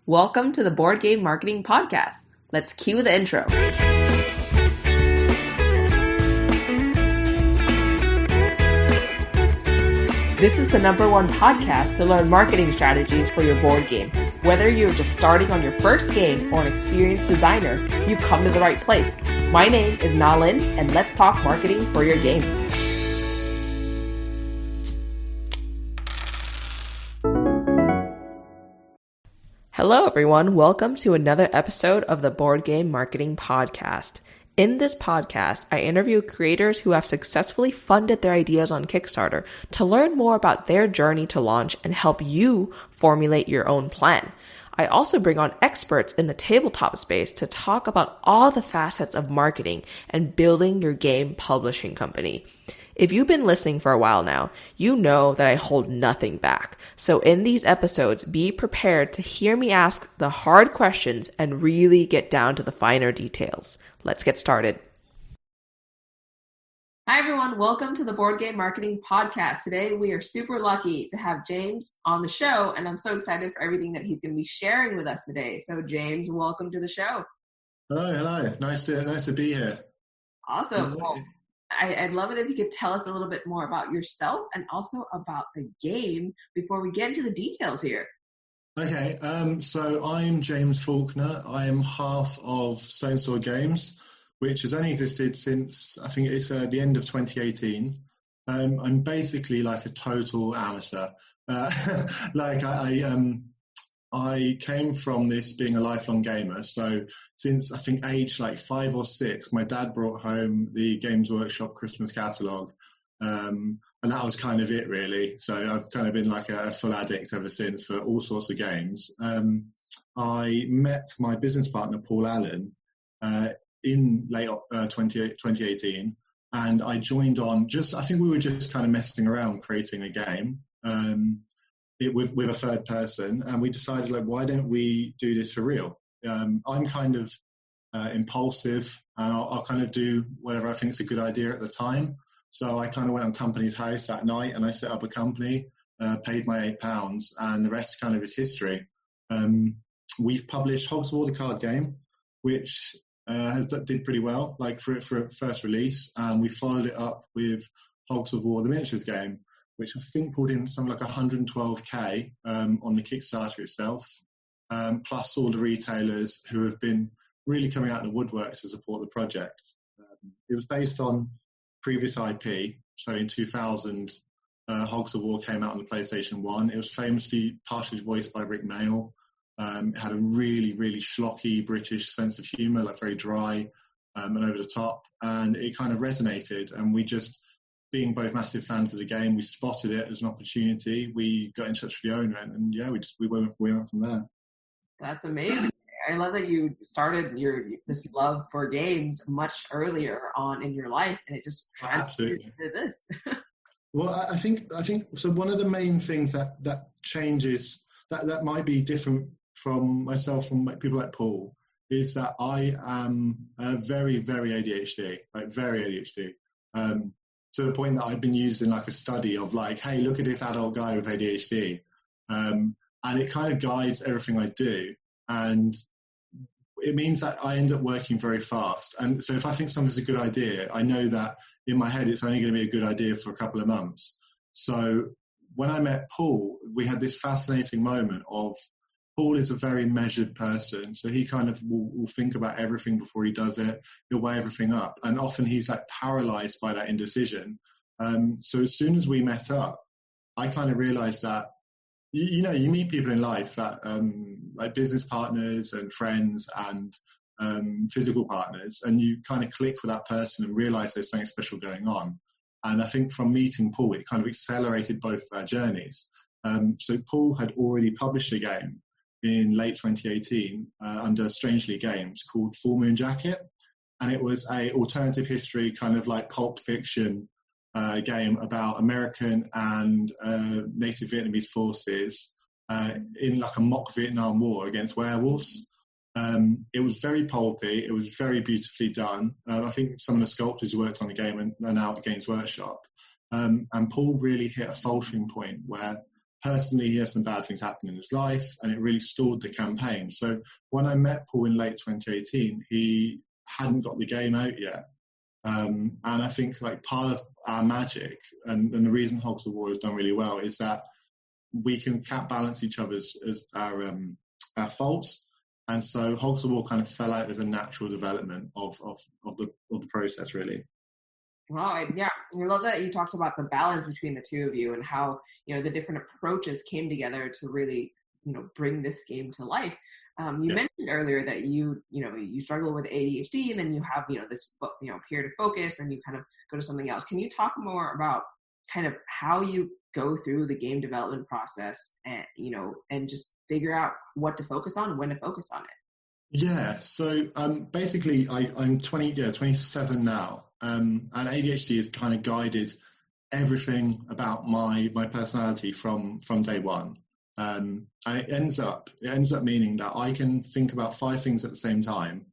Welcome to the Board Game Marketing Podcast. Let's cue the intro. This is the #1 podcast to learn marketing strategies for your board game. Whether you're just starting on your first game or an experienced designer, you've come to the right place. My name is Nalin, and let's talk marketing for your game. Hello, everyone. Welcome to another episode of the Board Game Marketing Podcast. In this podcast, I interview creators who have successfully funded their ideas on Kickstarter to learn more about their journey to launch and help you formulate your own plan. I also bring on experts in the tabletop space to talk about all the facets of marketing and building your game publishing company. If you've been listening for a while now, you know that I hold nothing back. So in these episodes, be prepared to hear me ask the hard questions and really get down to the finer details. Let's get started. Hi, everyone. Welcome to the Board Game Marketing Podcast. Today, we are super lucky to have James on the show, and I'm so excited for everything that he's going to be sharing with us today. So, James, welcome to the show. Hello. Nice to be here. Awesome. Well, I'd love it if you could tell us a little bit more about yourself and also about the game before we get into the details here. Okay, so I'm James Faulkner. I am half of Stone Sword Games, which has only existed since, I think it's the end of 2018. I'm basically like a total amateur. I came from this being a lifelong gamer. So since I think age like 5 or 6, my dad brought home the Games Workshop Christmas catalogue. And that was kind of it, really. So I've kind of been like a full addict ever since for all sorts of games. I met my business partner, Paul Allen, in late 2018. And I joined on I think we were just kind of messing around creating a game. With a third person, and we decided, like, why don't we do this for real? I'm kind of impulsive, and I'll kind of do whatever I think is a good idea at the time. So I kind of went on Company's House that night, and I set up a company, paid my £8, and the rest kind of is history. We've published Hogs of War, the card game, which did pretty well, like for first release, and we followed it up with Hogs of War, the miniatures game, which I think pulled in something like 112k on the Kickstarter itself, plus all the retailers who have been really coming out of the woodwork to support the project. It was based on previous IP, so in 2000, Hogs of War came out on the PlayStation 1. It was famously partially voiced by Rick Mayall. It had a really, really schlocky British sense of humour, like very dry and over the top, and it kind of resonated, and we just, being both massive fans of the game, we spotted it as an opportunity. We got in touch with the owner, and we went from there. That's amazing. I love that you started this love for games much earlier on in your life, and it just absolutely did this. Well, I think so. One of the main things that changes that might be different from myself, from people like Paul, is that I am very, very ADHD, like very ADHD. To the point that I've been used in like a study of like, hey, look at this adult guy with ADHD. And it kind of guides everything I do. And it means that I end up working very fast. And so if I think something's a good idea, I know that in my head, it's only going to be a good idea for a couple of months. So when I met Paul, we had this fascinating moment of, Paul is a very measured person, so he kind of will think about everything before he does it. He'll weigh everything up, and often he's like paralyzed by that indecision. So as soon as we met up, I kind of realized that, you meet people in life that like business partners and friends and physical partners, and you kind of click with that person and realize there's something special going on. And I think from meeting Paul, it kind of accelerated both of our journeys. So Paul had already published a game in late 2018 under Strangely Games called Full Moon Jacket, and it was a alternative history kind of like pulp fiction game about American and native Vietnamese forces in like a mock Vietnam War against werewolves. It was very pulpy, it was very beautifully done. I think some of the sculptors who worked on the game are now at Games Workshop, and Paul really hit a faltering point where personally, he had some bad things happen in his life, and it really stalled the campaign. So when I met Paul in late 2018, he hadn't got the game out yet. And I think like part of our magic and the reason Hogs of War has done really well is that we can balance each other's as our faults. And so Hogs of War kind of fell out as a natural development of the process, really. Wow, yeah, I love that you talked about the balance between the two of you and how, the different approaches came together to really, bring this game to life. You mentioned earlier that you struggle with ADHD, and then you have, this, period of focus, and you kind of go to something else. Can you talk more about kind of how you go through the game development process and, and just figure out what to focus on, when to focus on it? Yeah, so basically I'm 27 now, and ADHD has kind of guided everything about my personality from day one. And it ends up meaning that I can think about 5 things at the same time,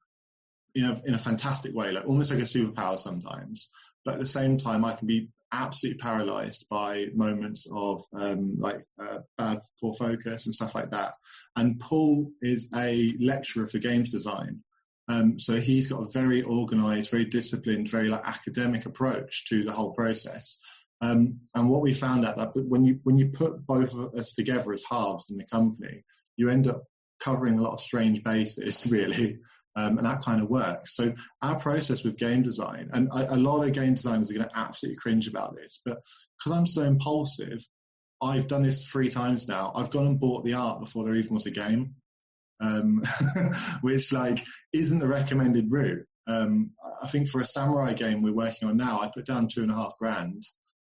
in a fantastic way, like almost like a superpower sometimes. But at the same time, I can be absolutely paralyzed by moments of bad, poor focus and stuff like that. And Paul is a lecturer for games design. So he's got a very organized, very disciplined, very academic approach to the whole process. And what we found out that when you put both of us together as halves in the company, you end up covering a lot of strange bases, really. And that kind of works. So our process with game design, and a lot of game designers are going to absolutely cringe about this, but because I'm so impulsive, I've done this 3 times now. I've gone and bought the art before there even was a game, which isn't the recommended route. I think for a samurai game we're working on now, I put down $2,500,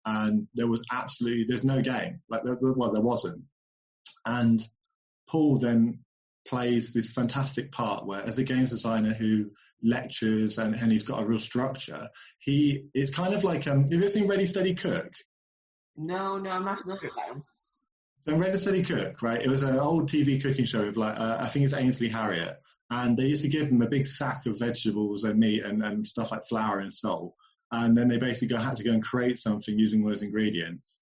and there's no game. There wasn't. And Paul then plays this fantastic part where, as a games designer who lectures and he's got a real structure, it's kind of like, have you ever seen Ready Steady Cook? No, I'm not familiar with that one. So Ready Steady Cook, right? It was an old TV cooking show with I think it's Ainsley Harriott, and they used to give them a big sack of vegetables and meat and stuff like flour and salt, and then they basically had to go and create something using those ingredients.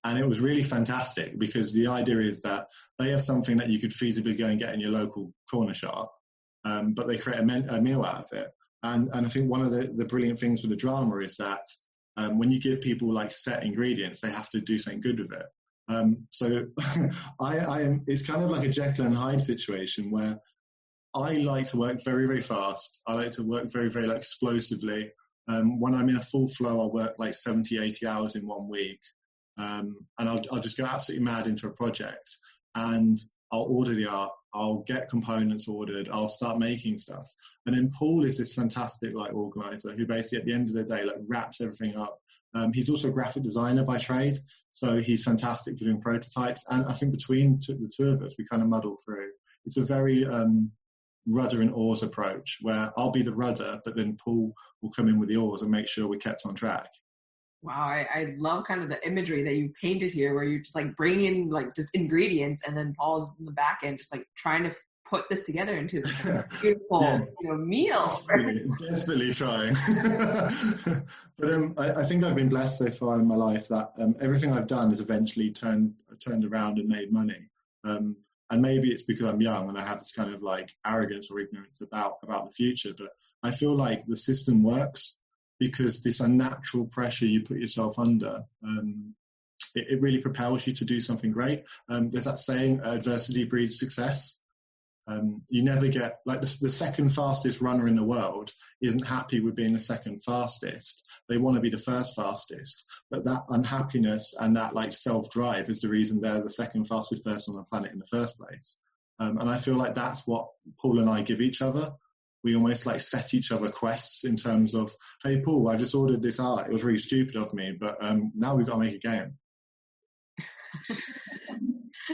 And it was really fantastic because the idea is that they have something that you could feasibly go and get in your local corner shop, but they create a meal out of it. And I think one of the brilliant things with the drama is that when you give people set ingredients, they have to do something good with it. So it's kind of like a Jekyll and Hyde situation where I like to work very, very fast. I like to work very, very explosively. When I'm in a full flow, I'll work 70, 80 hours in 1 week. And I'll just go absolutely mad into a project, and I'll order the art, I'll get components ordered, I'll start making stuff. And then Paul is this fantastic organizer who basically at the end of the day wraps everything up. He's also a graphic designer by trade, so he's fantastic for doing prototypes. And I think between the two of us, we kind of muddle through. It's a very rudder and oars approach where I'll be the rudder, but then Paul will come in with the oars and make sure we're kept on track. Wow, I love kind of the imagery that you painted here, where you're just bring in just ingredients, and then Paul's in the back end just trying to put this together into this beautiful meal. Desperately trying. But I think I've been blessed so far in my life that everything I've done has eventually turned around and made money. And maybe it's because I'm young and I have this kind of arrogance or ignorance about the future, but I feel like the system works because this unnatural pressure you put yourself under, it really propels you to do something great. There's that saying, adversity breeds success. You never get, the second fastest runner in the world isn't happy with being the second fastest. They want to be the first fastest. But that unhappiness and that self-drive is the reason they're the second fastest person on the planet in the first place. And I feel like that's what Paul and I give each other. We almost set each other quests in terms of, hey, Paul, I just ordered this art. It was really stupid of me, but now we've got to make a game.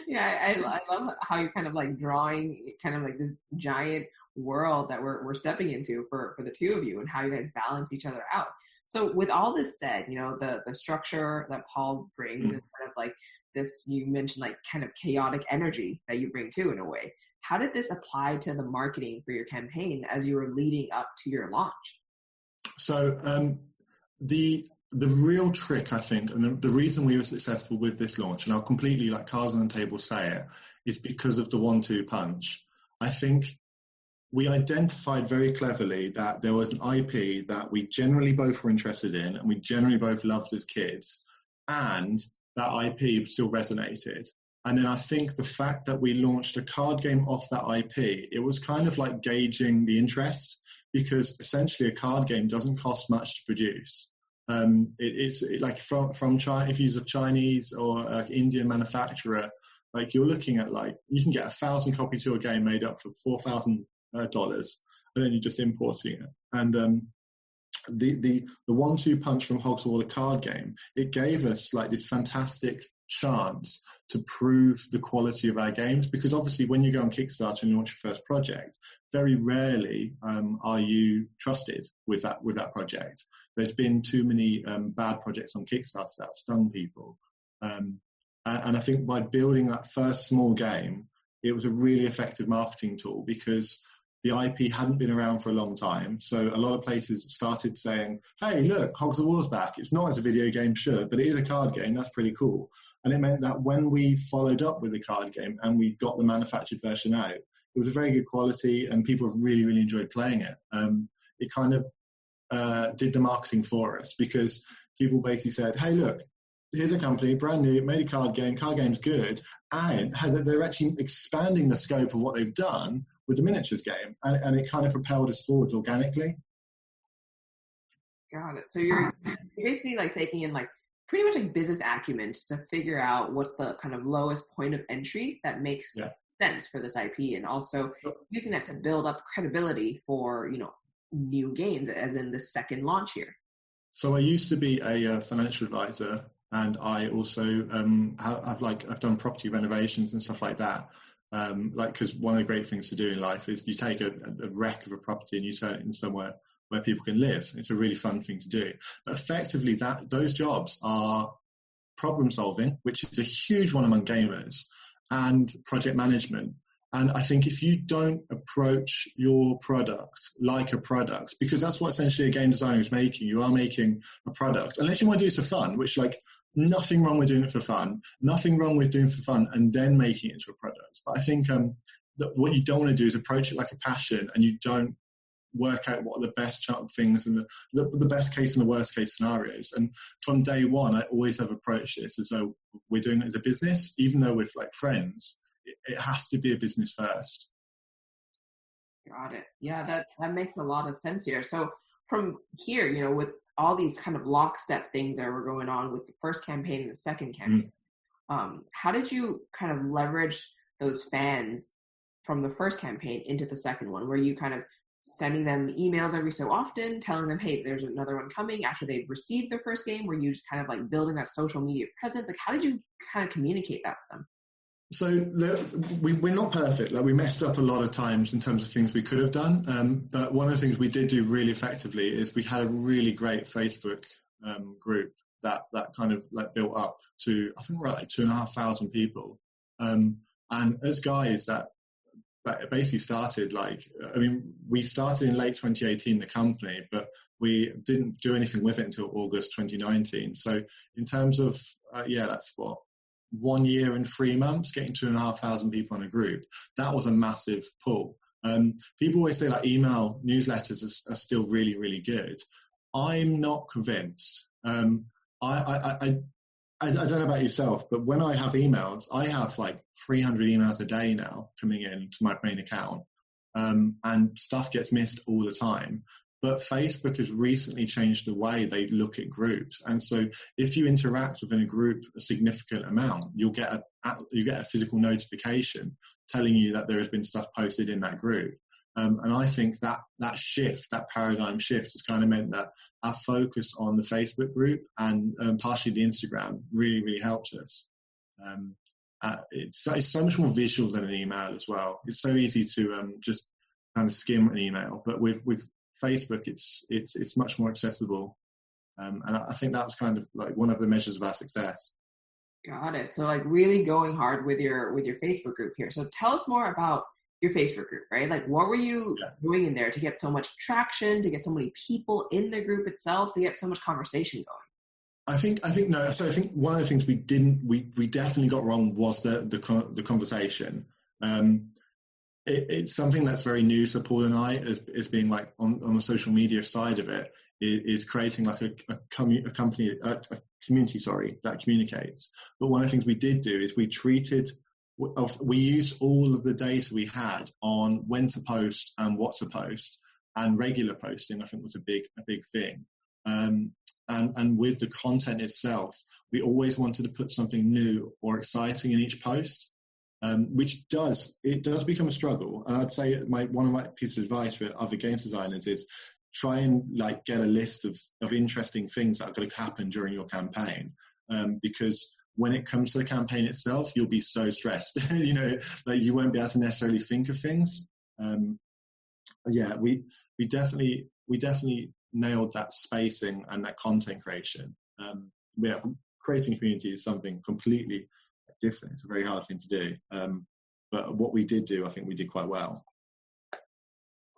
Yeah, I love how you're kind of drawing kind of this giant world that we're stepping into for the two of you, and how you guys balance each other out. So with all this said, the structure that Paul brings is kind of this, you mentioned kind of chaotic energy that you bring too in a way. How did this apply to the marketing for your campaign as you were leading up to your launch? So the the real trick, I think, and the reason we were successful with this launch, and I'll completely, like, cards on the table say it, is because of the 1-2 punch. I think we identified very cleverly that there was an IP that we generally both were interested in and we generally both loved as kids, and that IP still resonated. And then I think the fact that we launched a card game off that IP, it was kind of like gauging the interest, because essentially a card game doesn't cost much to produce. It's like from China, if you use a Chinese or Indian manufacturer, like you're looking at, like, you can get 1,000 copies of your game made up for $4,000, and then you're just importing it. And the 1-2 punch from Hogs, the card game, it gave us like this fantastic chance to prove the quality of our games, because obviously when you go on Kickstarter and launch your first project, very rarely are you trusted with that project. There's been too many bad projects on Kickstarter that stung people, and I think by building that first small game, it was a really effective marketing tool, because the IP hadn't been around for a long time. So a lot of places started saying, hey, look, Hogs of War's back. It's not as a video game should, but it is a card game. That's pretty cool. And it meant that when we followed up with the card game and we got the manufactured version out, it was a very good quality and people have really, really enjoyed playing it. It kind of did the marketing for us, because people basically said, hey, look, here's a company, brand new, made a card game's good, and they're actually expanding the scope of what they've done with the miniatures game, and it kind of propelled us forwards organically. Got it. So you're basically like taking in like pretty much like business acumen to figure out what's the kind of lowest point of entry that makes sense for this IP, and also using that to build up credibility for, new games, as in the second launch here. So I used to be a financial advisor, and I also I've done property renovations and stuff like that. Because one of the great things to do in life is you take a wreck of a property and you turn it into somewhere where people can live. It's a really fun thing to do. But effectively, those jobs are problem solving, which is a huge one among gamers, and project management. And I think if you don't approach your product like a product, because that's what essentially a game designer is making, you are making a product, unless you want to do it for fun, which, like, nothing wrong with doing it for fun, nothing wrong with doing it for fun and then making it into a product. But I think that what you don't want to do is approach it like a passion, and you don't work out what are the best things and the best case and the worst case scenarios. And from day one, I always have approached this as though we're doing it as a business, even though we're like friends. It has to be a business first. Got it. Yeah, that makes a lot of sense here. So from here, with all these kind of lockstep things that were going on with the first campaign and the second campaign, how did you kind of leverage those fans from the first campaign into the second one? Were you kind of sending them emails every so often, telling them, hey, there's another one coming after they've received their first game? Were you just kind of like building that social media presence? Like, how did you kind of communicate that with them? So we're not perfect. Like, we messed up a lot of times in terms of things we could have done. But one of the things we did do really effectively is we had a really great Facebook group that kind of like built up to, I think we're at like 2,500 people. And as guys that basically started we started in late 2018, the company, but we didn't do anything with it until August 2019. So in terms of, that's what, 1 year and 3 months, getting 2,500 people in a group, that was a massive pull. People always say like email newsletters are still really, really good. I'm not convinced. I don't know about yourself, but when I have emails, I have like 300 emails a day now coming in to my main account, and stuff gets missed all the time. But Facebook has recently changed the way they look at groups. And so if you interact within a group a significant amount, you'll get a physical notification telling you that there has been stuff posted in that group. And I think that paradigm shift has kind of meant that our focus on the Facebook group and partially the Instagram really, really helped us. It's so much more visual than an email as well. It's so easy to just kind of skim an email, but with Facebook, it's much more accessible, and I think that was kind of like one of the measures of our success. Got it. So like really going hard with your Facebook group here. So tell us more about your Facebook group, right? Like, what were you doing in there to get so much traction, to get so many people in the group itself, to get so much conversation going? I think no. So I think one of the things we definitely got wrong was the conversation. It's something that's very new to Paul and I, as being like on the social media side of it, is creating like a community, that communicates. But one of the things we did do is we used all of the data we had on when to post and what to post, and regular posting, I think, was a big thing. And with the content itself, we always wanted to put something new or exciting in each post, which does become a struggle. And I'd say one of my pieces of advice for other games designers is try and like get a list of interesting things that are going to happen during your campaign, because when it comes to the campaign itself, you'll be so stressed, like you won't be able to necessarily think of things. We definitely nailed that spacing and that content creation. Creating a community is something completely different. It's a very hard thing to do. But what we did do, I think we did quite well.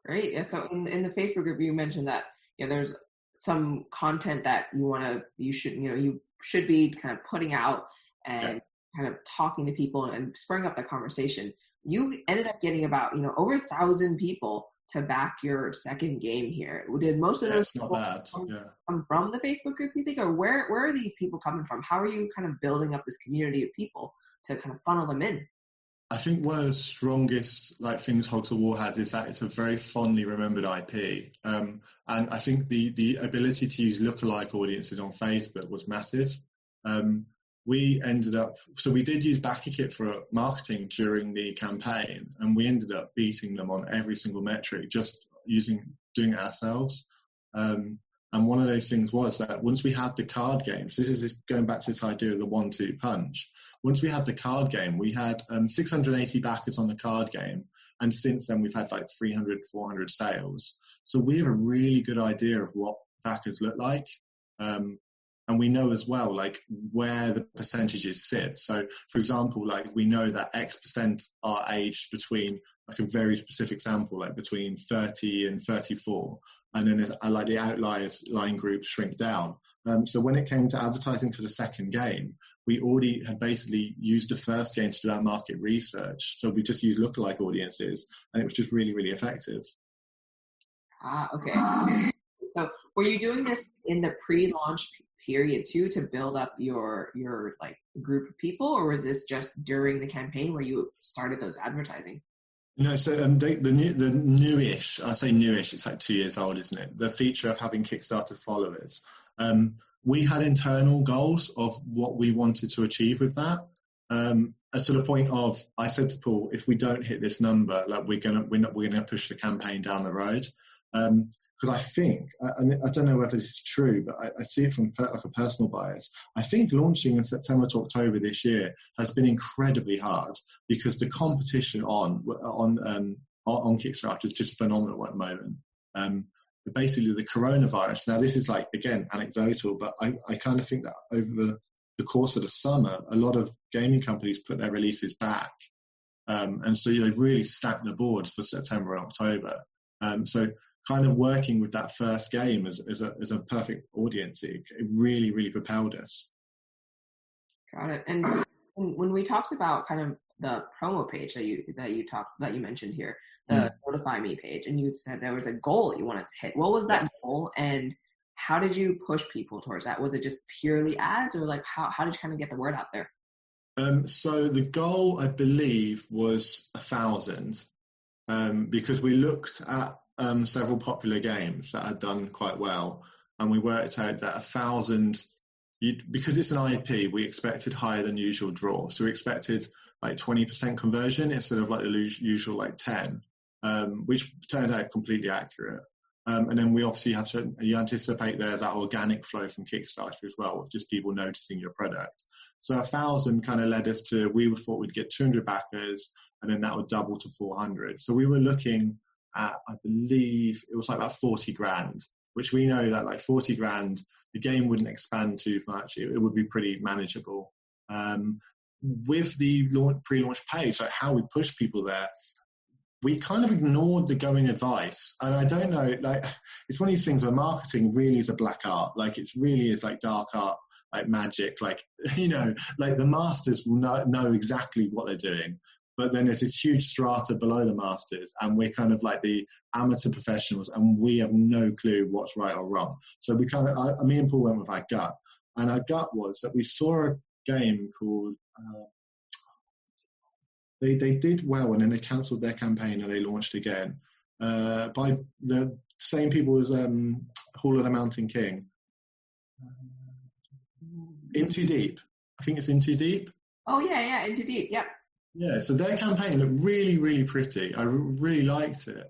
Great. Yeah, so in the Facebook group, you mentioned that there's some content that you should be kind of putting out and kind of talking to people and spurring up the conversation. You ended up getting about over 1,000 people to back your second game here. Did most of those people come from the Facebook group, you think, or where are these people coming from? How are you kind of building up this community of people to kind of funnel them in? I think one of the strongest things Hogs of War has is that it's a very fondly remembered IP. And I think the ability to use lookalike audiences on Facebook was massive. We did use BackerKit for marketing during the campaign, and we ended up beating them on every single metric, just doing it ourselves. And one of those things was that once we had the card games, this is going back to this idea of the 1-2 punch. Once we had the card game, we had 680 backers on the card game. And since then, we've had 300, 400 sales. So we have a really good idea of what backers look like. And we know as well, where the percentages sit. So, for example, we know that X% are aged between, a very specific sample, between 30 and 34. And then the outliers line groups shrink down. So when it came to advertising for the second game, we already had basically used the first game to do our market research. So we just used lookalike audiences, and it was just really, really effective. Okay. So were you doing this in the pre-launch period too, to build up your group of people, or was this just during the campaign where you started those advertising? No, so the newish, I say newish, it's 2 years old, isn't it? The feature of having Kickstarter followers. We had internal goals of what we wanted to achieve with that. As to the point of, I said to Paul, if we don't hit this number, we're gonna push the campaign down the road. Because I think, and I don't know whether this is true, but I see it from a personal bias. I think launching in September to October this year has been incredibly hard because the competition on Kickstarter is just phenomenal at the moment. Basically, the coronavirus. Now, this is again anecdotal, but I kind of think that over the course of the summer, a lot of gaming companies put their releases back, and so they've really stacked the board for September and October. So kind of working with that first game as a perfect audience, it really, really propelled us. Got it. And when we talked about kind of the promo page that you mentioned here, the Notify Me page, and you said there was a goal you wanted to hit. What was that goal, and how did you push people towards that? Was it just purely ads, or how did you kind of get the word out there? So the goal, I believe, was 1,000, because we looked at several popular games that had done quite well, and we worked out that 1,000, because it's an IP, we expected higher than usual draw. So we expected 20% conversion instead of the usual 10, which turned out completely accurate. And then we obviously you anticipate there's that organic flow from Kickstarter as well, with just people noticing your product. So 1,000 kind of led us to, we thought we'd get 200 backers, and then that would double to 400. So we were looking at, I believe it was about 40 grand, which we know that 40 grand, the game wouldn't expand too much. It would be pretty manageable. With the pre-launch page, how we push people there, we kind of ignored the going advice. And I don't know, it's one of these things where marketing really is a black art. It really is dark art. like Magic, like, like the masters will know exactly what they're doing. But then there's this huge strata below the masters, and we're kind of like the amateur professionals, and we have no clue what's right or wrong. So we me and Paul went with our gut, and our gut was that we saw a game called, they did well, and then they cancelled their campaign and they launched again, by the same people as Hall of the Mountain King. In Too Deep. I think it's In Too Deep. Oh, yeah, In Too Deep, yep. Yeah, so their campaign looked really, really pretty. I really liked it.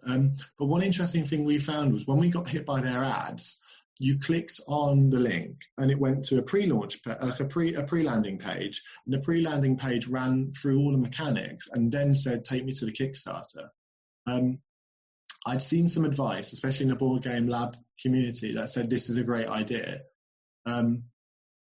But one interesting thing we found was when we got hit by their ads, you clicked on the link and it went to a pre-launch, a pre-landing page, and the pre-landing page ran through all the mechanics and then said, take me to the Kickstarter. I'd seen some advice, especially in the Board Game Lab community, that said this is a great idea.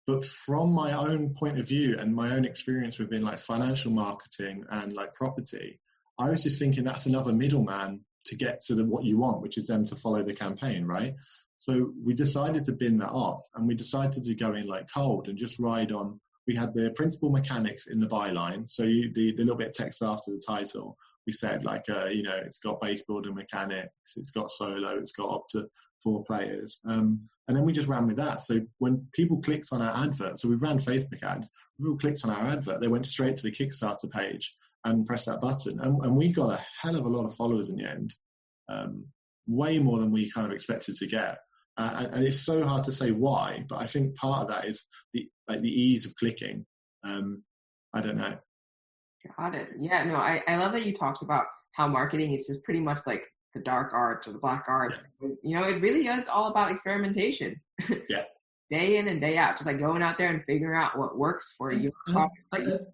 But from my own point of view and my own experience within like financial marketing and like property, I was just thinking that's another middleman to get to what you want, which is them to follow the campaign, right? So we decided to bin that off, and we decided to go in like cold and just ride on. We had the principal mechanics in the byline, so the little bit of text after the title. We said like, it's got base building mechanics, it's got solo, it's got up to 4 players. And then we just ran with that. So when people clicked on our advert, so we ran Facebook ads, people clicked on our advert, they went straight to the Kickstarter page and pressed that button. And we got a hell of a lot of followers in the end, way more than we kind of expected to get. And it's so hard to say why, but I think part of that is the ease of clicking. I don't know. Got it. Yeah, no, I love that you talked about how marketing is just pretty much like the dark arts or the black arts. Yeah. It really is all about experimentation. Yeah. Day in and day out, just like going out there and figuring out what works for you.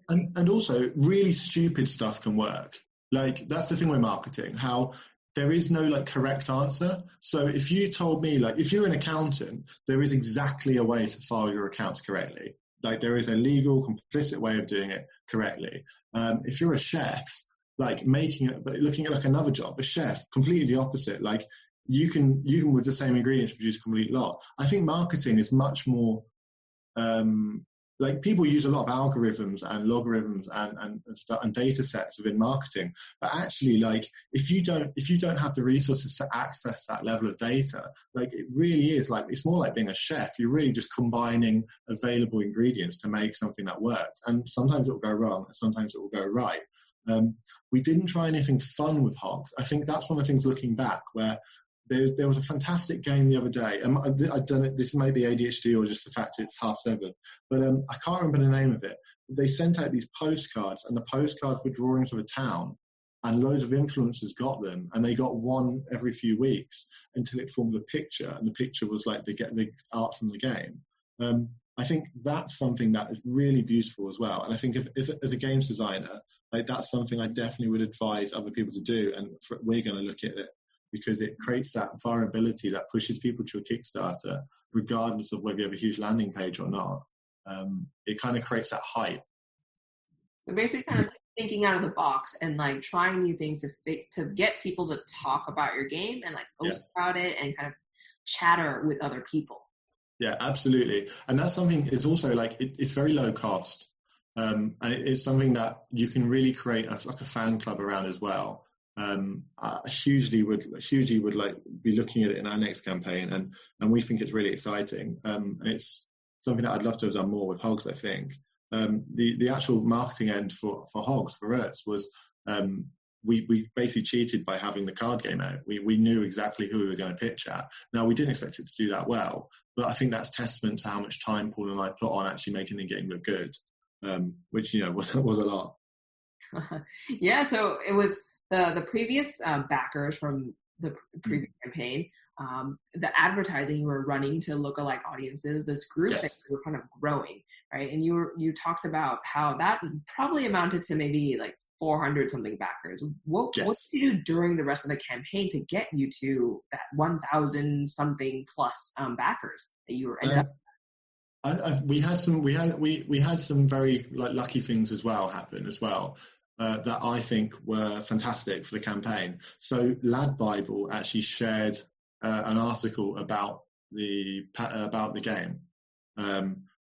And also, really stupid stuff can work. Like, that's the thing with marketing, how there is no like correct answer. So if you told me, like, if you're an accountant, there is exactly a way to file your accounts correctly. Like, there is a legal, complicit way of doing it correctly. If you're a chef, like looking at like another job, a chef, completely the opposite. Like, you can with the same ingredients produce a complete lot. I think marketing is much more, like, people use a lot of algorithms and logarithms and stuff and data sets within marketing, but actually, like, if you don't have the resources to access that level of data, like, it really is like, it's more like being a chef. You're really just combining available ingredients to make something that works, and sometimes it will go wrong and sometimes it will go right. We didn't try anything fun with Hogs. I think that's one of the things looking back, where there was a fantastic game the other day. I don't know, this may be ADHD or just the fact it's 7:30, but I can't remember the name of it. They sent out these postcards, and the postcards were drawings of a town, and loads of influencers got them, and they got one every few weeks until it formed a picture, and the picture was like the art from the game. I think that's something that is really beautiful as well. And I think if as a games designer, like, that's something I definitely would advise other people to do, and we're going to look at it, because it creates that viability that pushes people to a Kickstarter, regardless of whether you have a huge landing page or not. It kind of creates that hype. So basically kind of thinking out of the box and like trying new things to get people to talk about your game and like post about it and kind of chatter with other people. Yeah, absolutely. And that's something, it's also like, it's very low cost. And it's something that you can really create like a fan club around as well. Hugely would like be looking at it in our next campaign, and we think it's really exciting. And it's something that I'd love to have done more with Hogs, I think. The actual marketing end for Hogs for us was, we basically cheated by having the card game out. We knew exactly who we were going to pitch at. Now, we didn't expect it to do that well, but I think that's testament to how much time Paul and I put on actually making the game look good, which, was a lot. Yeah, so it was the previous backers from the previous campaign, the advertising you were running to lookalike audiences, this group that you were kind of growing, right? And you talked about how that probably amounted to maybe like 400 something backers. What did you do during the rest of the campaign to get you to that 1,000 something plus backers that you were ended up? We had some very like lucky things as well happen as well. That I think were fantastic for the campaign. So Lad Bible actually shared an article about the game,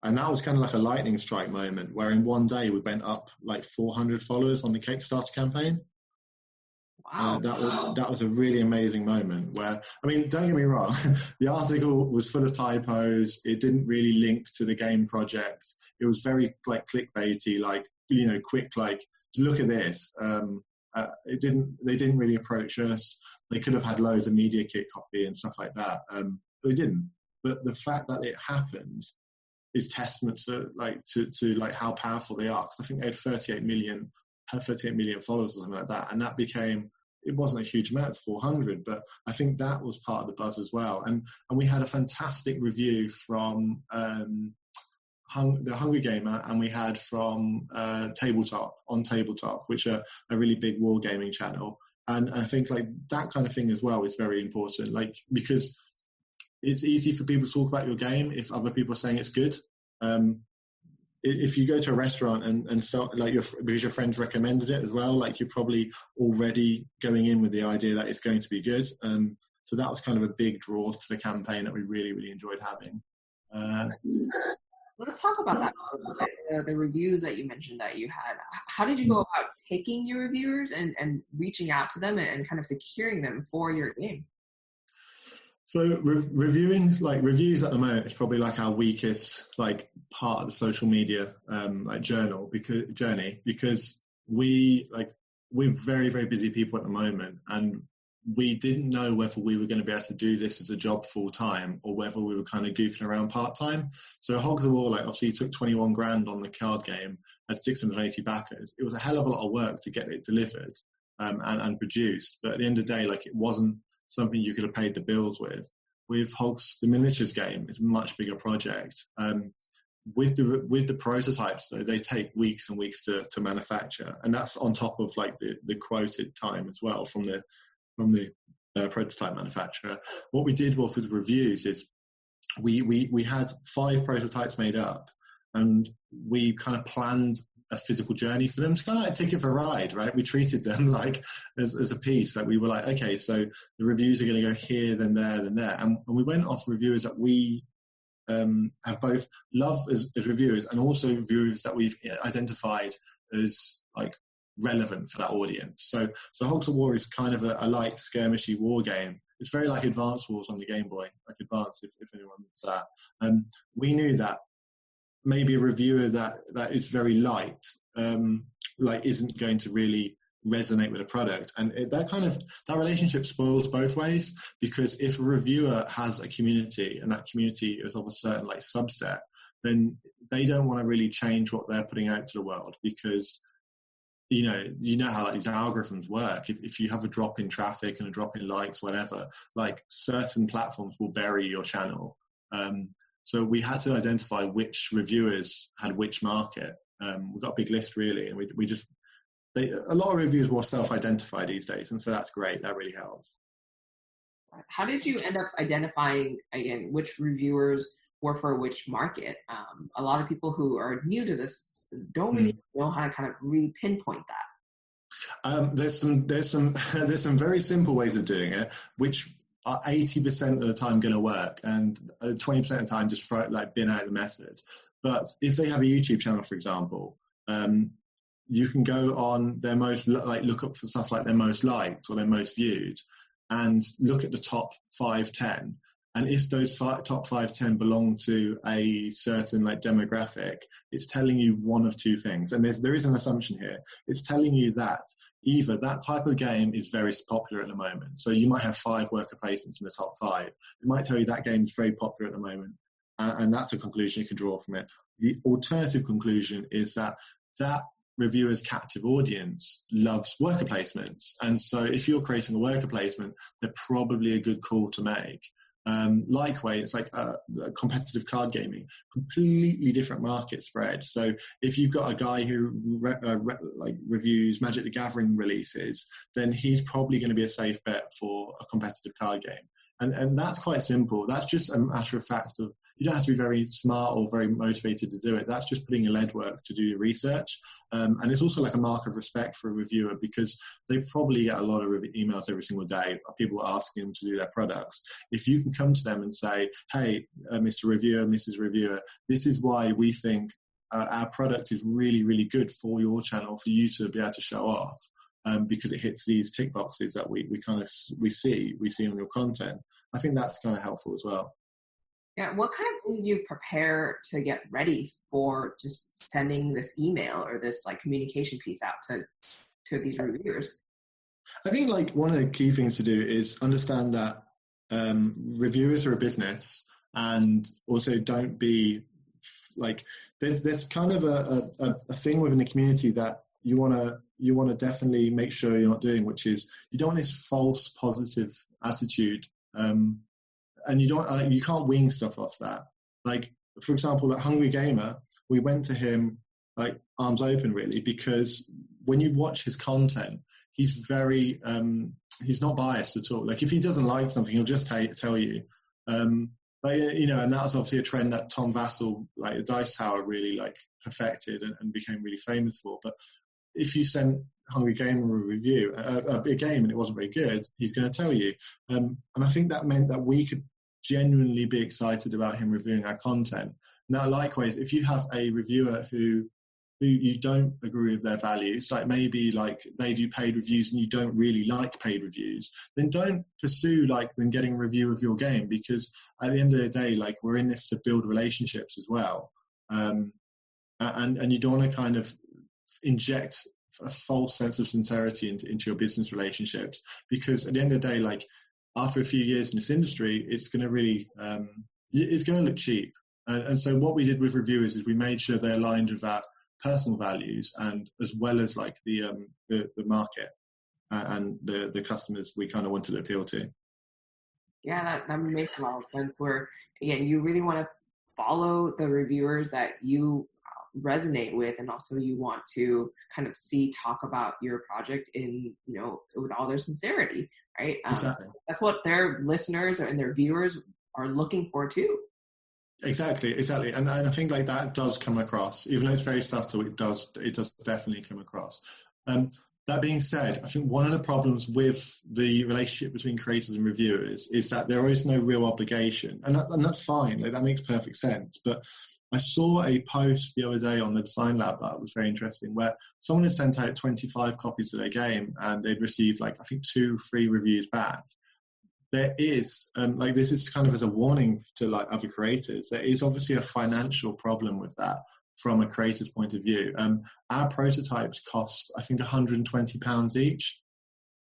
And that was kind of like a lightning strike moment where in one day we went up like 400 followers on the Kickstarter campaign. Wow. That was a really amazing moment where, I mean, don't get me wrong, the article was full of typos. It didn't really link to the game project. It was very like clickbaity, like, you know, quick, like, look at this. They didn't really approach us. They could have had loads of media kit copy and stuff like that. But they didn't. But the fact that it happened is testament to how powerful they are. Because I think they had 38 million followers or something like that, and that became, it wasn't a huge amount, it's 400, but I think that was part of the buzz as well. And we had a fantastic review from the Hungry Gamer, and we had from Tabletop, which are a really big wargaming channel. And I think like that kind of thing as well is very important, like, because it's easy for people to talk about your game if other people are saying it's good. If you go to a restaurant and so, like, because your friends recommended it as well, like, you're probably already going in with the idea that it's going to be good. So that was kind of a big draw to the campaign that we really, really enjoyed having. Let's talk about that. The reviews that you mentioned that you had. How did you go about picking your reviewers and reaching out to them and kind of securing them for your game? So reviewing, like, reviews at the moment is probably like our weakest like part of the social media like journey, because we're very, very busy people at the moment, and we didn't know whether we were going to be able to do this as a job full time or whether we were kind of goofing around part time. So Hogs of War, like, obviously took 21 grand on the card game, had 680 backers. It was a hell of a lot of work to get it delivered and produced, but at the end of the day, like, it wasn't something you could have paid the bills with. With Hogs, the miniatures game, is a much bigger project. With the prototypes, though, they take weeks and weeks to manufacture, and that's on top of like the quoted time as well from the prototype manufacturer. What we did with the reviews is we had 5 prototypes made up, and we kind of planned a physical journey for them. It's kind of like a ticket for a ride, right? We treated them like as a piece. Like, we were like, okay, so the reviews are going to go here, then there, then there. And we went off reviewers that we have both love as reviewers, and also reviewers that we've identified as like relevant for that audience. So Hogs of War is kind of a light skirmishy war game. It's very like Advance Wars on the Game Boy, like Advance, if anyone knows that. We knew that maybe a reviewer that is very light, like, isn't going to really resonate with a product. And that relationship spoils both ways, because if a reviewer has a community and that community is of a certain like subset, then they don't want to really change what they're putting out to the world, because you know how like these algorithms work. If you have a drop in traffic and a drop in likes, whatever, like, certain platforms will bury your channel. So we had to identify which reviewers had which market. We've got a big list, really, and a lot of reviewers will self-identify these days, and so that's great. That really helps. How did you end up identifying, again, which reviewers were for which market? A lot of people who are new to this don't really know how to kind of really pinpoint that. There's some very simple ways of doing it, which are 80% of the time going to work, and 20% of the time just bin out the method. But if they have a YouTube channel, for example, you can go on their most, like, look up for stuff like their most liked or their most viewed, and look at the top 5-10. And if those top 5-10 belong to a certain like demographic, it's telling you one of two things. And there is an assumption here. It's telling you that either that type of game is very popular at the moment. So you might have 5 worker placements in the top 5. It might tell you that game is very popular at the moment. And that's a conclusion you can draw from it. The alternative conclusion is that reviewer's captive audience loves worker placements. And so if you're creating a worker placement, they're probably a good call to make. Likewise, it's like competitive card gaming, completely different market spread. So if you've got a guy who reviews Magic the Gathering releases, then he's probably going to be a safe bet for a competitive card game. And that's quite simple. That's just a matter of fact of You don't have to be very smart or very motivated to do it. That's just putting your legwork to do your research. And it's also like a mark of respect for a reviewer, because they probably get a lot of emails every single day, people asking them to do their products. If you can come to them and say, hey, Mr. Reviewer, Mrs. Reviewer, this is why we think our product is really, really good for your channel, for you to be able to show off, because it hits these tick boxes that we see on your content. I think that's kind of helpful as well. Yeah, what kind of things do you prepare to get ready for just sending this email or this like communication piece out to these reviewers? I think like one of the key things to do is understand that reviewers are a business, and also don't be like, there's kind of a thing within the community that you want to definitely make sure you're not doing, which is you don't want this false positive attitude. And you can't wing stuff off that. Like, for example, at Hungry Gamer, we went to him like arms open, really, because when you watch his content, he's very, he's not biased at all. Like, if he doesn't like something, he'll just tell you. And that was obviously a trend that Tom Vassell, like the Dice Tower, really like perfected and became really famous for. But if you sent Hungry Gamer a review, a game, and it wasn't very good, he's going to tell you. And I think that meant that we could genuinely be excited about him reviewing our content. Now, likewise, if you have a reviewer who you don't agree with their values, like maybe like they do paid reviews and you don't really like paid reviews, then don't pursue like them getting a review of your game, because at the end of the day, like, we're in this to build relationships as well. And you don't want to kind of inject a false sense of sincerity into your business relationships, because at the end of the day, like, after a few years in this industry, it's going to really it's going to look cheap. And so what we did with reviewers is we made sure they aligned with our personal values, and as well as like the market and the customers we kind of wanted to appeal to. Yeah, that makes a lot of sense. Where again, you really want to follow the reviewers that you resonate with, and also you want to kind of talk about your project in, with all their sincerity, right? Exactly. That's what their listeners and their viewers are looking for too. Exactly. And I think like that does come across, even though it's very subtle, it does definitely come across. That being said, I think one of the problems with the relationship between creators and reviewers is that there is no real obligation, and that's fine. Like, that makes perfect sense. But I saw a post the other day on the Design Lab that was very interesting, where someone had sent out 25 copies of their game and they'd received like, I think 2 free reviews back. There is, like, this is kind of as a warning to like other creators, there is obviously a financial problem with that from a creator's point of view. Our prototypes cost, I think, £120 each.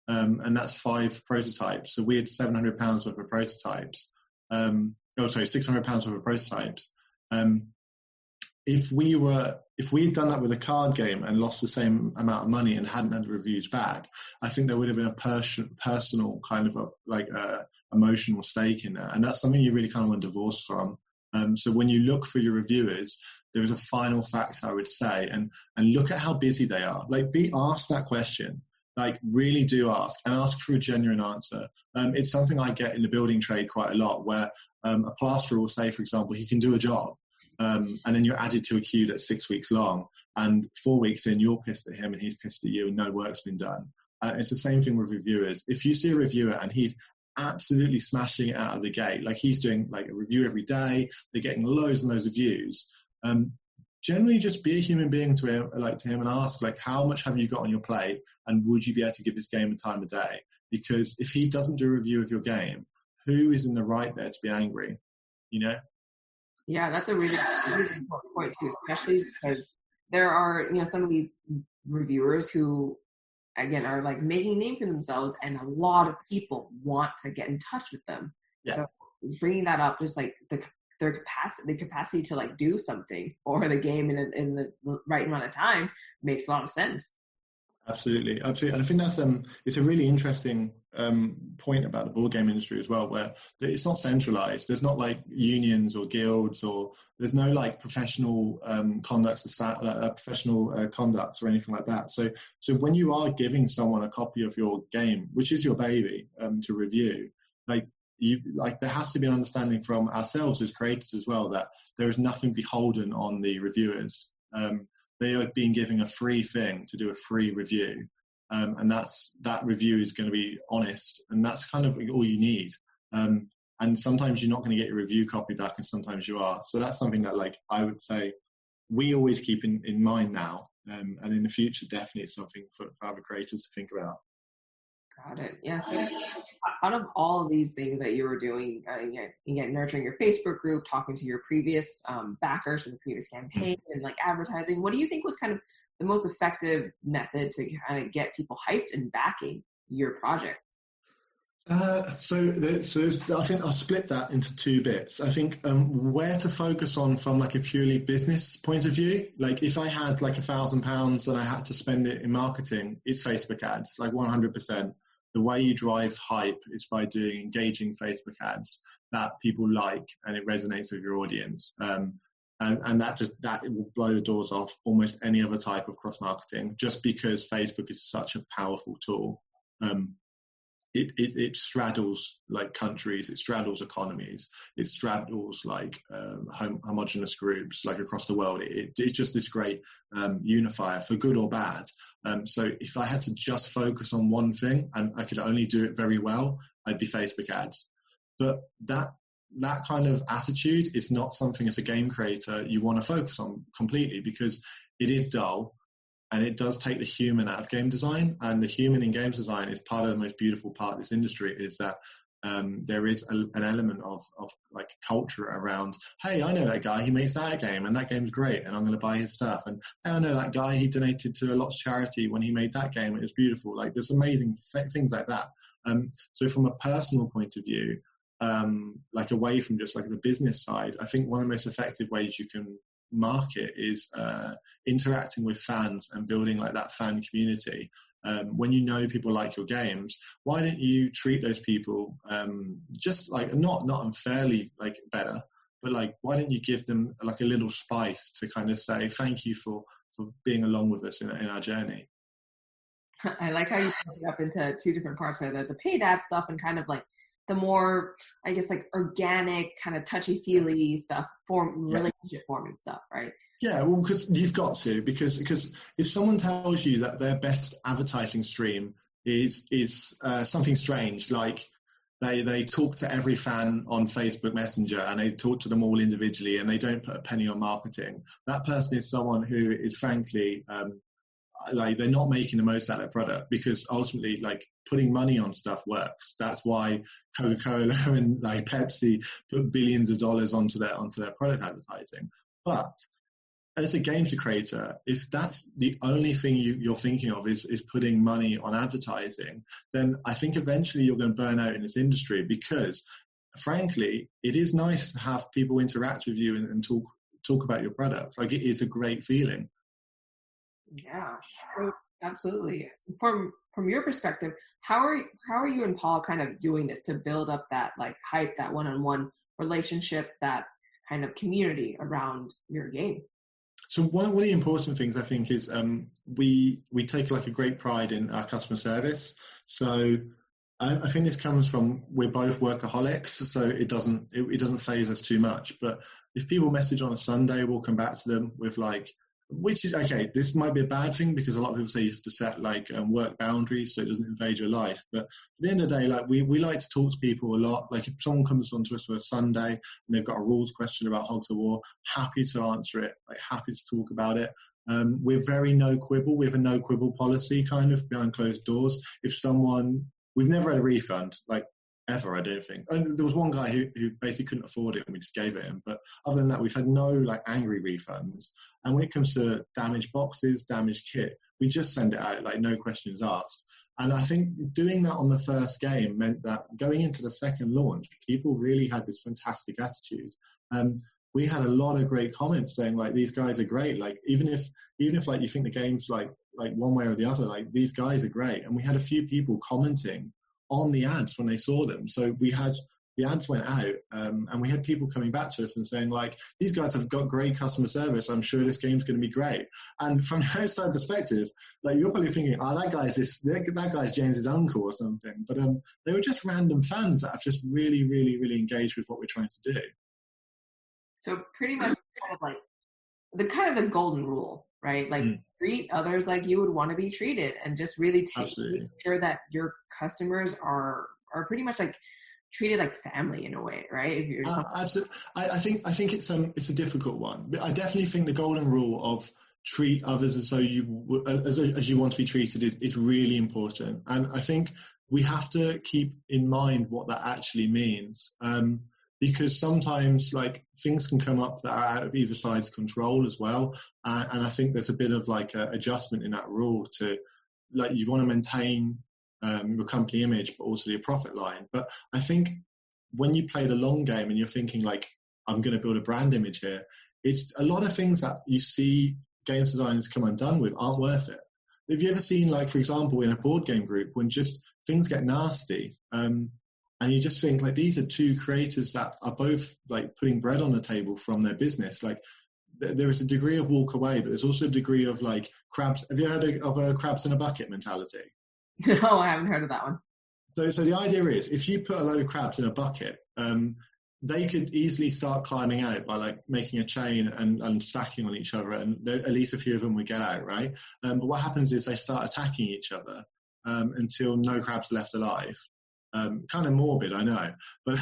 And that's 5 prototypes. So we had £700 worth of prototypes. £600 worth of prototypes. If we had done that with a card game and lost the same amount of money and hadn't had the reviews back, I think there would have been a personal kind of emotional stake in that. And that's something you really kind of want to divorce from. So when you look for your reviewers, there is a final factor, I would say, and look at how busy they are. Like, ask that question. Like, really do ask, and ask for a genuine answer. It's something I get in the building trade quite a lot, where a plasterer will say, for example, he can do a job. And then you're added to a queue that's 6 weeks long, and 4 weeks in, you're pissed at him and he's pissed at you and no work's been done. It's the same thing with reviewers. If you see a reviewer and he's absolutely smashing it out of the gate, like he's doing like a review every day, they're getting loads and loads of views, generally just be a human being to him and ask, like, how much have you got on your plate, and would you be able to give this game a time of day? Because if he doesn't do a review of your game, who is in the right there to be angry? Yeah, that's a really, really important point too, especially because there are, some of these reviewers who, again, are like making a name for themselves, and a lot of people want to get in touch with them. Yeah. So bringing that up, just like the capacity to like do something for the game in the right amount of time makes a lot of sense. Absolutely. And I think that's it's a really interesting point about the board game industry as well, where it's not centralized. There's not like unions or guilds, or there's no like professional conduct or anything like that. So when you are giving someone a copy of your game, which is your baby, to review, like, there has to be an understanding from ourselves as creators as well that there is nothing beholden on the reviewers. They are being given a free thing to do a free review, and that review is going to be honest, and that's kind of all you need. And sometimes you're not going to get your review copy back, and sometimes you are. So that's something that, like, I would say we always keep in mind now, and in the future definitely it's something for other creators to think about. Got it. Yeah. So out of all of these things that you were doing, nurturing your Facebook group, talking to your previous backers from the previous campaign, and like advertising, what do you think was kind of the most effective method to kind of get people hyped and backing your project? So I think I'll split that into two bits. I think where to focus on from like a purely business point of view. Like if I had like £1,000 and I had to spend it in marketing, it's Facebook ads, like 100%. The way you drive hype is by doing engaging Facebook ads that people like and it resonates with your audience. And that will blow the doors off almost any other type of cross marketing, just because Facebook is such a powerful tool. It straddles like countries, it straddles economies, it straddles like homogenous groups like across the world. It's just this great unifier for good or bad. So if I had to just focus on one thing and I could only do it very well, I'd be Facebook ads. But that kind of attitude is not something as a game creator you want to focus on completely, because it is dull. And it does take the human out of game design, and the human in games design is part of the most beautiful part of this industry, is that there is an element of like culture around, hey, I know that guy, he makes that game and that game's great and I'm going to buy his stuff. And hey, I know that guy, he donated to a lots of charity when he made that game. It was beautiful. Like there's amazing things like that. So from a personal point of view, like away from just like the business side, I think one of the most effective ways you can market is interacting with fans and building like that fan community. When you know people like your games, why don't you treat those people just like not unfairly like better, but like why don't you give them like a little spice to kind of say thank you for being along with us in our journey. I like how you broke it up into two different parts there, the paid ad stuff and kind of like the more, I guess, like organic kind of touchy-feely stuff, relationship forming stuff, right? Yeah, well, because you've got to, because if someone tells you that their best advertising stream is something strange, like they talk to every fan on Facebook Messenger and they talk to them all individually and they don't put a penny on marketing, that person is someone who is frankly like they're not making the most out of their product, because ultimately like putting money on stuff works. That's why Coca-Cola and like Pepsi put billions of dollars onto their product advertising. But as a games creator, if that's the only thing you're thinking of is putting money on advertising, then I think eventually you're going to burn out in this industry, because frankly, it is nice to have people interact with you and talk about your product. Like it is a great feeling. Yeah, absolutely. From your perspective, how are you and Paul kind of doing this to build up that like hype, that one-on-one relationship, that kind of community around your game? So one of the important things I think is we take like a great pride in our customer service. So I think this comes from, we're both workaholics, so it doesn't faze us too much. But if people message on a Sunday, we'll come back to them with like, which is okay. This might be a bad thing because a lot of people say you have to set like work boundaries so it doesn't invade your life. But at the end of the day, like we like to talk to people a lot. Like if someone comes on to us for a Sunday and they've got a rules question about Hogs of War, happy to answer it. Like happy to talk about it. We're very no quibble. We have a no quibble policy kind of behind closed doors. We've never had a refund, like ever, I don't think. And there was one guy who basically couldn't afford it and we just gave it him. But other than that, we've had no like angry refunds. And when it comes to damaged boxes, damaged kit, we just send it out, like no questions asked. And I think doing that on the first game meant that going into the second launch, people really had this fantastic attitude. We had a lot of great comments saying like, these guys are great. Like even if like you think the game's like one way or the other, like these guys are great. And we had a few people commenting on the ads when they saw them. So we had the ads went out, and we had people coming back to us and saying, like, these guys have got great customer service. I'm sure this game's going to be great. And from the outside perspective, like, you're probably thinking, oh, that guy's James's uncle or something. But they were just random fans that have just really, really, really engaged with what we're trying to do. So pretty much kind of like the golden rule, right? Like treat others like you would want to be treated, and just really make sure that your customers are pretty much like treated like family in a way, right? If you're absolutely. I think it's a difficult one. But I definitely think the golden rule of treat others as you want to be treated is really important. And I think we have to keep in mind what that actually means. Because sometimes, like, things can come up that are out of either side's control as well. And I think there's a bit of like a adjustment in that rule to, like, you want to maintain your company image, but also your profit line. But I think when you play the long game and you're thinking, like, I'm going to build a brand image here, it's a lot of things that you see games designers come undone with aren't worth it. Have you ever seen, like, for example, in a board game group, when just things get nasty, and you just think, like, these are two creators that are both, like, putting bread on the table from their business. Like, there is a degree of walk away, but there's also a degree of, like, crabs. Have you heard of a crabs in a bucket mentality? No, I haven't heard of that one. So the idea is, if you put a load of crabs in a bucket, they could easily start climbing out by, like, making a chain and stacking on each other, and at least a few of them would get out, right? But what happens is they start attacking each other until no crabs are left alive. Kind of morbid, I know, but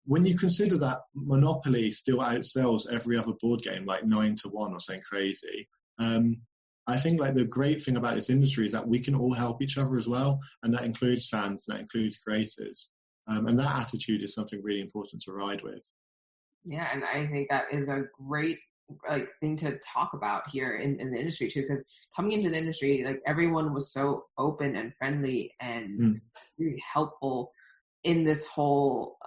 when you consider that Monopoly still outsells every other board game, like 9-1 or something crazy, I think, like, the great thing about this industry is that we can all help each other as well, and that includes fans, and that includes creators, and that attitude is something really important to ride with. Yeah, and I think that is a great, like, thing to talk about here in the industry too, because coming into the industry, like, everyone was so open and friendly and really helpful in this whole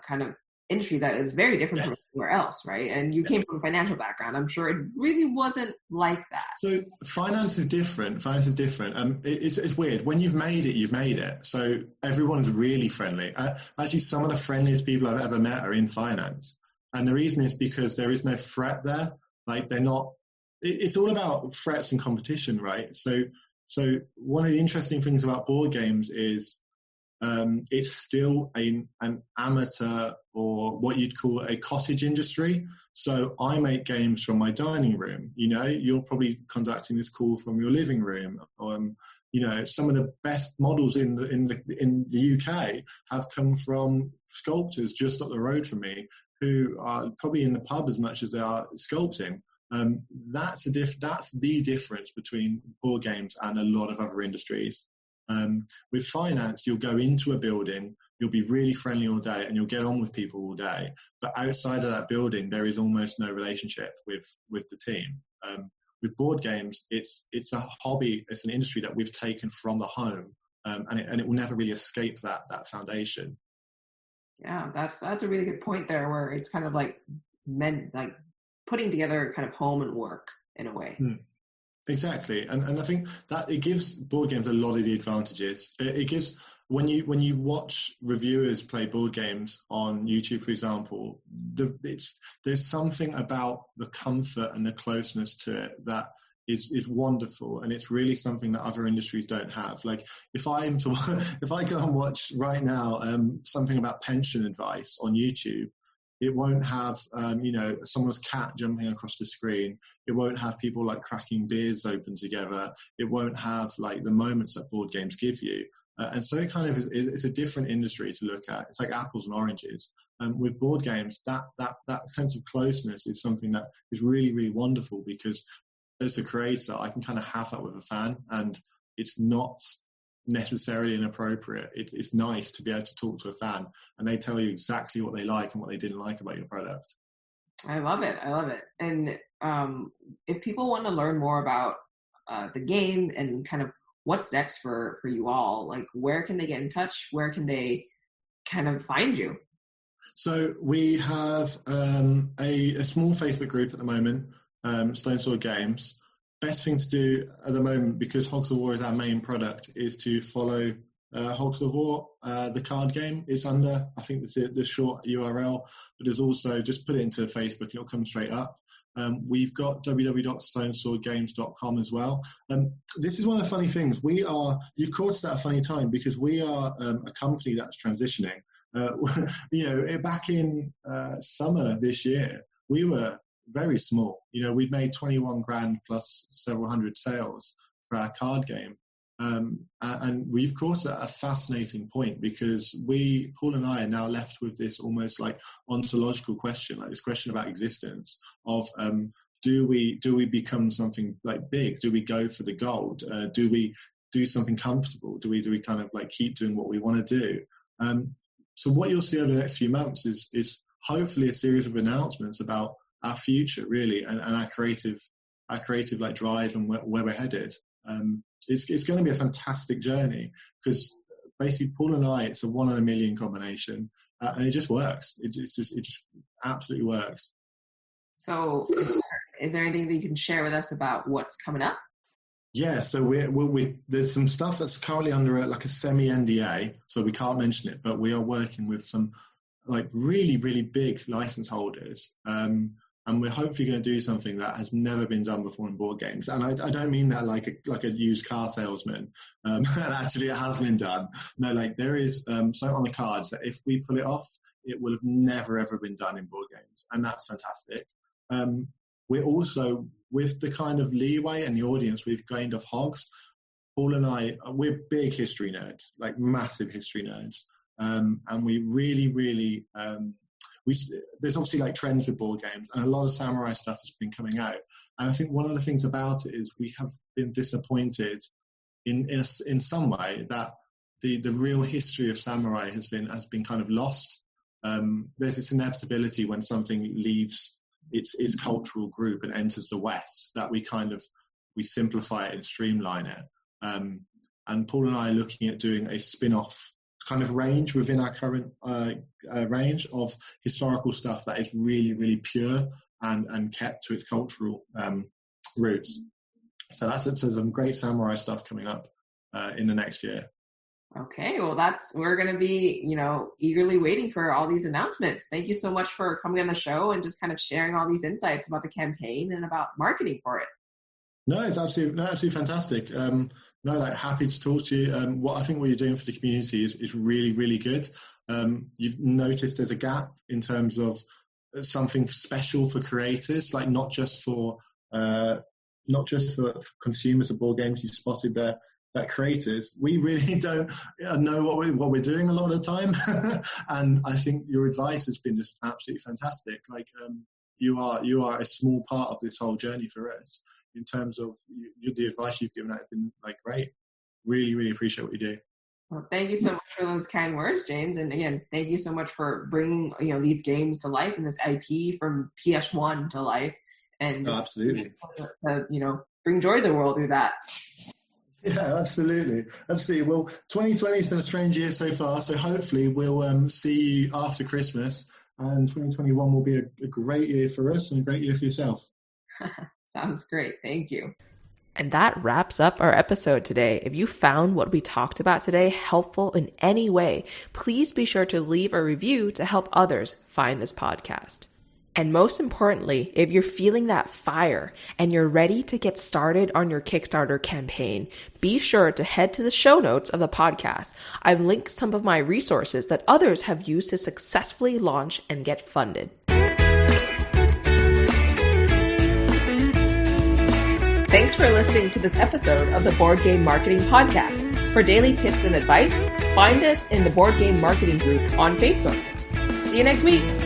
kind of industry that is very different from everywhere else, right? And you came from a financial background. I'm sure it really wasn't like that. So finance is different. It's weird. When you've made it, you've made it. So everyone's really friendly. Actually, some of the friendliest people I've ever met are in finance. And the reason is because there is no threat there. Like, they're not, it's all about threats and competition, right? So one of the interesting things about board games is it's still an amateur, or what you'd call a cottage industry. So I make games from my dining room. You know, you're probably conducting this call from your living room. You know, some of the best models in the UK have come from sculptors just up the road from me, who are probably in the pub as much as they are sculpting. That's the difference between board games and a lot of other industries. With finance, you'll go into a building, you'll be really friendly all day, and you'll get on with people all day. But outside of that building, there is almost no relationship with the team. With board games, it's a hobby, it's an industry that we've taken from the home, and it will never really escape that foundation. Yeah, that's a really good point there, where it's kind of like putting together kind of home and work in a way. Exactly, and I think that it gives board games a lot of the advantages. It gives, when you watch reviewers play board games on YouTube, for example, there's something about the comfort and the closeness to it that is wonderful, and it's really something that other industries don't have. Like, if I go and watch right now something about pension advice on YouTube, it won't have someone's cat jumping across the screen. It won't have people, like, cracking beers open together. It won't have, like, the moments that board games give you. And so it kind of it's a different industry to look at. It's like apples and oranges. With board games, that sense of closeness is something that is really, really wonderful, because as a creator, I can kind of have that with a fan, and it's not necessarily inappropriate. It's nice to be able to talk to a fan, and they tell you exactly what they like and what they didn't like about your product. I love it. And if people want to learn more about the game and kind of what's next for you all, like, where can they get in touch? Where can they kind of find you? So we have a small Facebook group at the moment, Stone Sword Games. Best thing to do at the moment, because Hogs of War is our main product, is to follow Hogs of War, the card game. It's under, I think it's the short URL, but there's also, just put it into Facebook and it'll come straight up. We've got www.stoneswordgames.com as well. This is one of the funny things. You've caught us at a funny time because we are a company that's transitioning. Back in summer this year, we were very small. We'd made 21 grand plus several hundred sales for our card game. And we've caught at a fascinating point because Paul and I are now left with this almost like ontological question, like this question about existence of, do we become something like big? Do we go for the gold? Do we do something comfortable? Do we kind of like keep doing what we want to do? So what you'll see over the next few months is hopefully a series of announcements about our future really, and our creative like drive and where we're headed. It's going to be a fantastic journey because basically Paul and I, it's a 1 in a million combination, and it just works. It just absolutely works. So is there anything that you can share with us about what's coming up? Yeah, so we there's some stuff that's currently under a semi NDA, so we can't mention it, but we are working with some like really, really big license holders. And we're hopefully going to do something that has never been done before in board games. And I don't mean that like a used car salesman. And actually it has been done. No, like there is something on the cards that if we pull it off, it will have never, ever been done in board games. And that's fantastic. We're also, with the kind of leeway and the audience we've gained of Hogs, Paul and I, we're big history nerds, like massive history nerds. And we really, really... there's obviously like trends with board games, and a lot of samurai stuff has been coming out. And I think one of the things about it is we have been disappointed in some way that the real history of samurai has been kind of lost. There's this inevitability when something leaves its cultural group and enters the West that we simplify it and streamline it. And Paul and I are looking at doing a spin-off kind of range within our current range of historical stuff that is really, really pure and kept to its cultural roots. So that's some great samurai stuff coming up in the next year. Okay, well we're going to be, eagerly waiting for all these announcements. Thank you so much for coming on the show and just kind of sharing all these insights about the campaign and about marketing for it. No, it's absolutely fantastic. Happy to talk to you. What you're doing for the community is really, really good. You've noticed there's a gap in terms of something special for creators, like not just for consumers of board games. You've spotted that creators, we really don't know what we're doing a lot of the time. And I think your advice has been just absolutely fantastic. Like you are a small part of this whole journey for us. In terms of the advice you've given out has been like great. Really, really appreciate what you do. Well, thank you so much for those kind words, James. And again, thank you so much for bringing these games to life and this IP from PS1 to life. And absolutely, bring joy to the world through that. Yeah, absolutely. Well, 2020 has been a strange year so far, so hopefully we'll see you after Christmas, and 2021 will be a great year for us and a great year for yourself. Sounds great. Thank you. And that wraps up our episode today. If you found what we talked about today helpful in any way, please be sure to leave a review to help others find this podcast. And most importantly, if you're feeling that fire and you're ready to get started on your Kickstarter campaign, be sure to head to the show notes of the podcast. I've linked some of my resources that others have used to successfully launch and get funded. Thanks for listening to this episode of the Board Game Marketing Podcast. For daily tips and advice, find us in the Board Game Marketing group on Facebook. See you next week.